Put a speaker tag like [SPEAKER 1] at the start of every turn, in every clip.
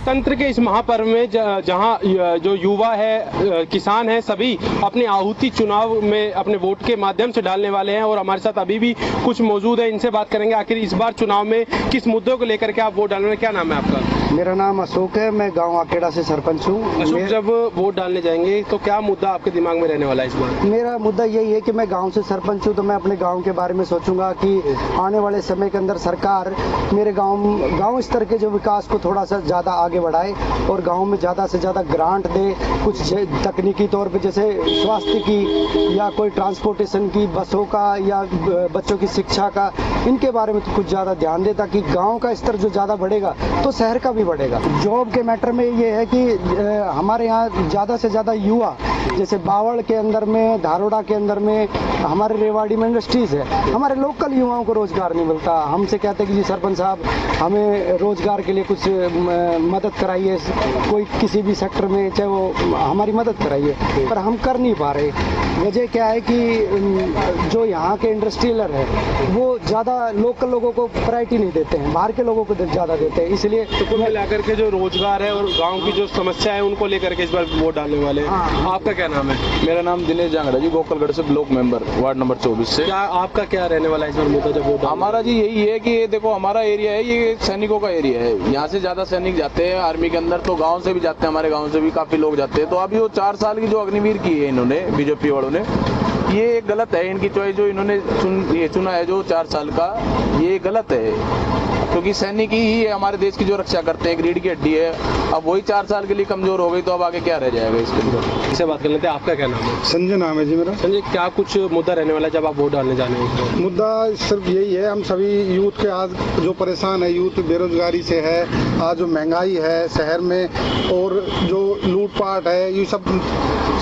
[SPEAKER 1] लोकतंत्र के इस महापर्व में जहां जो युवा है, किसान है, सभी अपनी आहुति चुनाव में अपने वोट के माध्यम से डालने वाले हैं और हमारे साथ अभी भी कुछ मौजूद है, इनसे बात करेंगे आखिर इस बार चुनाव में किस मुद्दों को लेकर के आप वोट डालने। क्या नाम है आपका?
[SPEAKER 2] मेरा नाम अशोक है, मैं गांव आकेड़ा से सरपंच हूँ।
[SPEAKER 1] अशोक, जब वोट डालने जाएंगे तो क्या मुद्दा आपके दिमाग में रहने वाला है इस बार?
[SPEAKER 2] मेरा मुद्दा यही है कि मैं गांव से सरपंच हूँ, तो मैं अपने गांव के बारे में सोचूंगा कि आने वाले समय के अंदर सरकार मेरे गांव स्तर के जो विकास को थोड़ा सा ज़्यादा आगे बढ़ाए और गांव में ज़्यादा से ज़्यादा ग्रांट दे, कुछ तकनीकी तौर पे जैसे स्वास्थ्य की या कोई ट्रांसपोर्टेशन की, बसों का या बच्चों की शिक्षा का, इनके बारे में तो कुछ ज़्यादा ध्यान दे ताकि गाँव का स्तर जो ज़्यादा बढ़ेगा तो शहर का भी बढ़ेगा। जॉब के मैटर में ये है कि हमारे यहाँ ज़्यादा से ज़्यादा युवा, जैसे बावड़ के अंदर में, धारोड़ा के अंदर में, हमारे रेवाड़ी में इंडस्ट्रीज है, हमारे लोकल युवाओं को रोजगार नहीं मिलता। हमसे कहते हैं कि जी सरपंच साहब हमें रोजगार के लिए कुछ मदद कराइए, कोई किसी भी सेक्टर में चाहे वो हमारी मदद कराइए, पर हम कर नहीं पा रहे। वजह क्या है कि जो यहाँ के इंडस्ट्रियलर है वो ज़्यादा लोकल लोगों को प्रायोरिटी नहीं देते हैं, बाहर के लोगों को ज़्यादा देते हैं। इसलिए
[SPEAKER 1] तो कुल मिलाकर के जो रोजगार है और गांव की जो समस्या है उनको लेकर के इस बार वोट डालने वाले हैं।
[SPEAKER 2] हाँ।
[SPEAKER 1] आपका क्या नाम है?
[SPEAKER 3] मेरा नाम दिनेश जांगड़ा जी, गोकलगढ़ से ब्लॉक मेंबर, वार्ड नंबर 24 से।
[SPEAKER 1] क्या आपका क्या रहने वाला है इस बार मुद्दा जब वोट?
[SPEAKER 3] हमारा जी यही है कि देखो हमारा एरिया है, ये सैनिकों का एरिया है, यहाँ से ज्यादा सैनिक जाते हैं आर्मी के अंदर, तो गांव से भी जाते हैं, हमारे गांव से भी काफी लोग जाते हैं। तो अभी वो 4 साल की जो अग्निवीर की है इन्होंने, बीजेपी वालों ने, ये गलत है। इनकी चॉइस जो इन्होंने चुना है जो 4 साल का, ये गलत है, क्योंकि सैनिक ही हमारे देश की जो रक्षा करते हैं, रीढ़ की हड्डी है। अब वही 4 साल के लिए कमजोर हो गई तो अब आगे क्या रह जाएगा इसके लिए।
[SPEAKER 1] इससे बात कर लेते हैं। आपका क्या नाम है?
[SPEAKER 4] संजय नाम है जी मेरा।
[SPEAKER 1] संजय, क्या कुछ मुद्दा रहने वाला है जब आप वोट डालने जाने हैं?
[SPEAKER 4] मुद्दा सिर्फ यही है, हम सभी यूथ के आज जो परेशान है, यूथ बेरोजगारी से है, आज जो महंगाई है शहर में और जो लूटपाट है, ये सब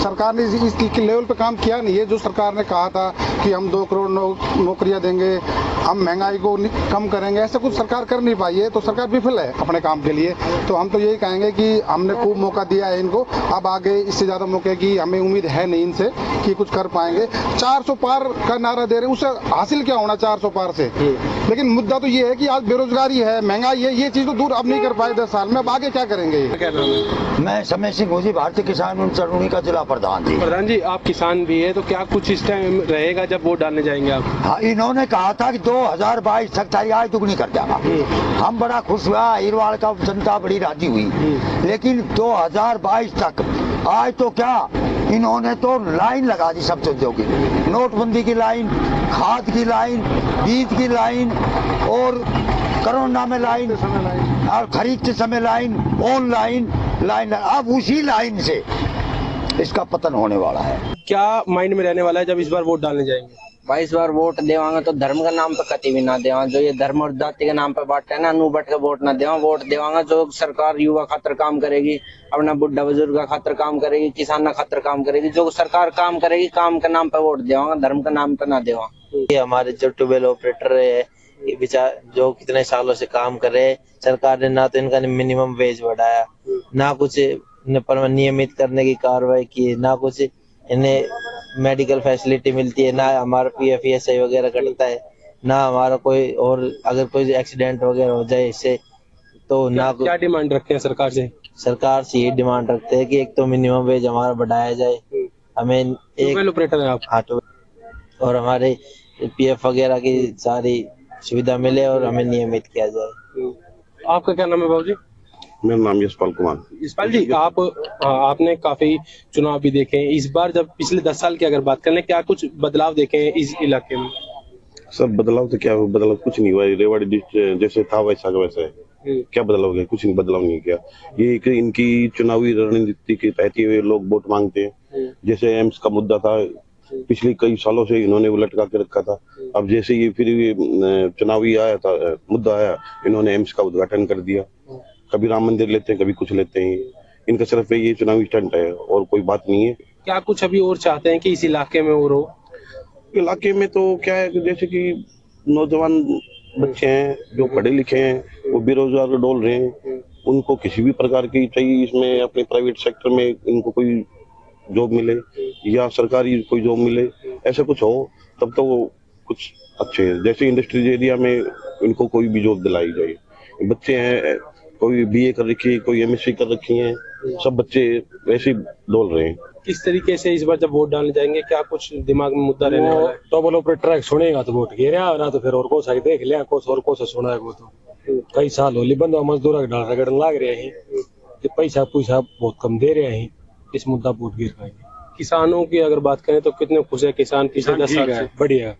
[SPEAKER 4] सरकार ने इस लेवल पे काम किया नहीं है। जो सरकार ने कहा था कि हम 2 करोड़ नौकरियां देंगे, हम महंगाई को कम करेंगे, ऐसा कुछ सरकार कर नहीं पाई है, तो सरकार विफल है अपने काम के लिए। तो हम तो यही कहेंगे कि हमने खूब मौका दिया है इनको, अब आगे इससे ज्यादा मौके की हमें उम्मीद है नहीं इनसे कि कुछ कर पाएंगे। 400 पार का नारा दे रहे हैं, उससे हासिल क्या होना 400 पार से? लेकिन मुद्दा तो ये है कि आज बेरोजगारी है, महंगाई है, ये चीज तो दूर अब नहीं कर पाए 10 साल में, अब आगे क्या करेंगे?
[SPEAKER 1] क्या नाम है?
[SPEAKER 5] मैं समय सिंह जी, भारतीय किसान यूनियन चरौनी का जिला प्रधान जी।
[SPEAKER 1] प्रधान जी, आप किसान भी है, तो क्या कुछ इस टाइम रहेगा जब वोट डालने जाएंगे आप?
[SPEAKER 5] हाँ, इन्होंने कहा था कि 2022 तक तारीख आज दुगनी कर देगा। हम बड़ा खुश हुआ, हिरवाड़ का जनता बड़ी राजी हुई, लेकिन 2022 तक आज तो क्या इन्होंने तो लाइन लगा दी सब चीजों की, नोटबंदी की लाइन, खाद की लाइन, बीज की लाइन और कोरोना में लाइन और खरीदते समय लाइन, ऑनलाइन लाइन, अब उसी लाइन से इसका पतन होने वाला है।
[SPEAKER 1] क्या माइंड में रहने वाला है जब इस बार वोट डालने जाएंगे?
[SPEAKER 6] भाई इस बार वोट देवांगे तो धर्म के नाम पे कति भी ना देवा, जो ये धर्म और जाति के नाम पे बांटते हैं ना, नू बट के वोट ना देवा। वोट देवांगे जो सरकार युवा खातर काम करेगी, अपना बुढ़ा बुजुर्ग खातर काम करेगी, किसान खातर काम करेगी, जो सरकार काम करेगी, काम के नाम पे वोट देवांगे, धर्म के नाम पे ना देवा।
[SPEAKER 7] ये हमारे जो ट्यूबवेल ऑपरेटर है, ये बेचार जो कितने सालों से काम कर रहे हैं, सरकार ने ना तो इनका मिनिमम वेज बढ़ाया, ना कुछ नियमित करने की कार्रवाई की, ना कुछ इन्हें मेडिकल फैसिलिटी मिलती है, ना हमारा PF ESI वगैरह कटता है, ना हमारा कोई और अगर कोई एक्सीडेंट वगैरह हो जाए इससे तो ना।
[SPEAKER 1] क्या डिमांड रखते हैं सरकार से?
[SPEAKER 7] सरकार से ये डिमांड रखते हैं कि एक तो मिनिमम वेज हमारा बढ़ाया जाए, हमें एक
[SPEAKER 1] ऑपरेटर है आप?
[SPEAKER 7] हाँ, और हमारे PF वगैरह की सारी सुविधा मिले और हमें नियमित किया जाए।
[SPEAKER 1] आपका क्या नाम है बाबू जी?
[SPEAKER 8] मेरा नाम यशपाल कुमार।
[SPEAKER 1] यशपाल जी, आपने काफी चुनाव भी देखे हैं, इस बार जब पिछले 10 साल की अगर बात करें, क्या कुछ बदलाव देखे हैं इस इलाके में?
[SPEAKER 8] सब बदलाव तो क्या बदलाव, कुछ नहीं हुआ। रेवाड़ी डिस्ट्रिक्ट जैसे था वैसा का वैसा है। क्या बदलाव गया? कुछ नहीं बदलाव नहीं किया। ये इनकी चुनावी रणनीति के तहत ही लोग वोट मांगते हैं। जैसे एम्स का मुद्दा था, पिछले कई सालों से इन्होंने वो लटका के रखा था। अब जैसे ये फिर चुनावी आया था, मुद्दा आया, इन्होंने एम्स का उद्घाटन कर दिया। कभी राम मंदिर लेते हैं, कभी कुछ लेते हैं। इनका सिर्फ ये चुनावी स्टंट है और कोई बात नहीं है।
[SPEAKER 1] क्या कुछ अभी और चाहते हैं कि इस इलाके में और हो?
[SPEAKER 8] इलाके में तो क्या है, जैसे कि नौजवान बच्चे हैं जो पढ़े लिखे हैं, वो बेरोजगार डोल रहे हैं, उनको किसी भी प्रकार की चाहिए इसमें अपने प्राइवेट सेक्टर में इनको कोई जॉब मिले या सरकारी कोई जॉब मिले, ऐसा कुछ हो तब तो वो कुछ अच्छे है। जैसे इंडस्ट्रीज एरिया में इनको कोई भी जॉब दिलाई जाए। बच्चे हैं, कोई बीए कर रखी है, कोई एमएससी कर रखी है, सब बच्चे वैसे ही डोल रहे हैं।
[SPEAKER 1] किस तरीके से इस बार जब वोट डालने जाएंगे, क्या कुछ दिमाग में मुद्दा रहने वाला है?
[SPEAKER 9] डबल ऑपरेटर सुनेगा तो वोट गिर ना तो फिर और को सा देख लिया को और को सुना वो तो कई साल होली बंद मजदूर डाल रगड़न लाग रहे हैं कि पैसा पैसा बहुत कम दे रहे हैं, इस मुद्दा वोट गिर पाएंगे।
[SPEAKER 1] किसानों की अगर बात करें तो कितने खुश है किसान पिछले 10 साल से?
[SPEAKER 9] बढ़िया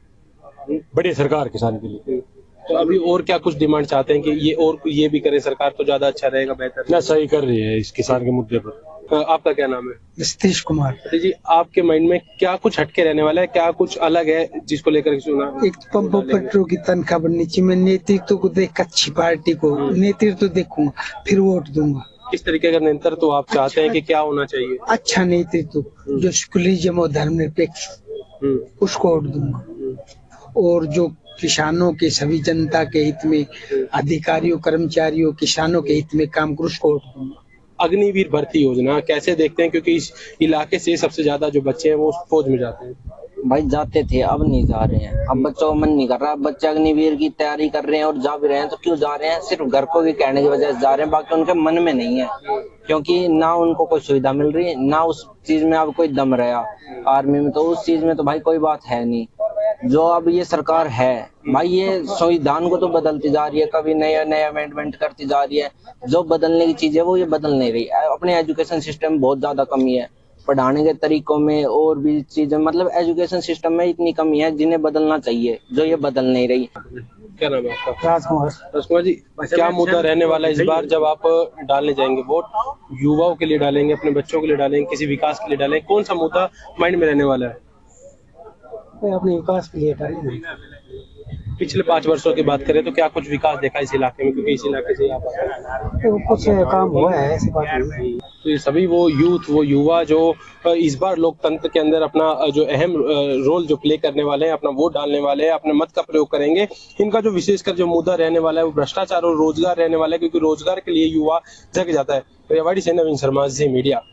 [SPEAKER 9] बढ़िया सरकार किसान के लिए।
[SPEAKER 1] तो अभी और क्या कुछ डिमांड चाहते हैं कि ये और ये भी करे सरकार तो ज्यादा अच्छा रहेगा, बेहतर?
[SPEAKER 9] ना सही कर रही है इस किसान के मुद्दे पर।
[SPEAKER 1] आपका क्या नाम है?
[SPEAKER 10] सतीश कुमार।
[SPEAKER 1] जी, आपके माइंड में क्या कुछ हटके रहने वाला है, क्या कुछ अलग है जिसको लेकर सुना?
[SPEAKER 10] एक पंप ऑपरेटरों की तनख्वाह बढ़नी चाहिए। मैं नेतृत्व को देख अच्छी पार्टी को नेतृत्व देखूंगा फिर वोट दूंगा।
[SPEAKER 1] किस तरीके का नेतृत्व आप चाहते हैं कि क्या होना चाहिए?
[SPEAKER 10] अच्छा नेतृत्व जो सेकुलरिज्म और धर्मनिरपेक्ष उसको वोट दूंगा। और जो किसानों के सभी जनता के हित में अधिकारियों कर्मचारियों किसानों के हित में काम कर उसको वोट दूंगा।
[SPEAKER 1] अग्निवीर भर्ती योजना कैसे देखते हैं, क्योंकि इस इलाके से सबसे ज्यादा जो बच्चे हैं वो फौज में जाते हैं?
[SPEAKER 6] भाई जाते थे अब नहीं जा रहे हैं, अब बच्चों का मन नहीं कर रहा। बच्चे अग्निवीर की तैयारी कर रहे हैं और जा भी रहे हैं तो क्यों जा रहे हैं? सिर्फ घर को भी कहने की वजह से जा रहे हैं, बाकी उनके मन में नहीं है। क्योंकि ना उनको कोई सुविधा मिल रही है ना उस चीज में अब कोई दम रहा आर्मी में, तो उस चीज में तो भाई कोई बात है नहीं। जो अब ये सरकार है भाई ये संविधान को तो बदलती जा रही है, कभी नया नया अमेंडमेंट करती जा रही है। जो बदलने की चीज है वो ये बदल नहीं रही। अपने एजुकेशन सिस्टम बहुत ज्यादा कमी है, पढ़ाने के तरीकों में और भी चीजें, मतलब एजुकेशन सिस्टम में इतनी कमी है जिन्हें बदलना चाहिए, जो ये बदल नहीं रही।
[SPEAKER 1] क्या नाम है आपका?
[SPEAKER 10] राजकुमार।
[SPEAKER 1] राजकुमार जी, क्या मुद्दा रहने वाला है इस बार जब आप डालने जाएंगे वोट? युवाओं के लिए डालेंगे, अपने बच्चों के लिए डालेंगे, किसी विकास के लिए डालेंगे? कौन सा मुद्दा माइंड में रहने वाला है?
[SPEAKER 10] अपने विकास के लिए डालेंगे।
[SPEAKER 1] पिछले 5 वर्षों की बात करें तो क्या कुछ विकास देखा इस इलाके में, क्योंकि इस इलाके से आप आते हैं?
[SPEAKER 10] कुछ काम हुआ है ऐसी बात नहीं।
[SPEAKER 1] तो ये सभी वो यूथ वो युवा जो इस बार लोकतंत्र के अंदर अपना जो अहम रोल जो प्ले करने वाले हैं, अपना वोट डालने वाले हैं, अपने मत का प्रयोग करेंगे, इनका जो विशेषकर जो मुद्दा रहने वाला है वो भ्रष्टाचार और रोजगार रहने वाला है, क्योंकि रोजगार के लिए युवा जग जाता है। तो रेवाड़ी से नवीन शर्मा, जी मीडिया।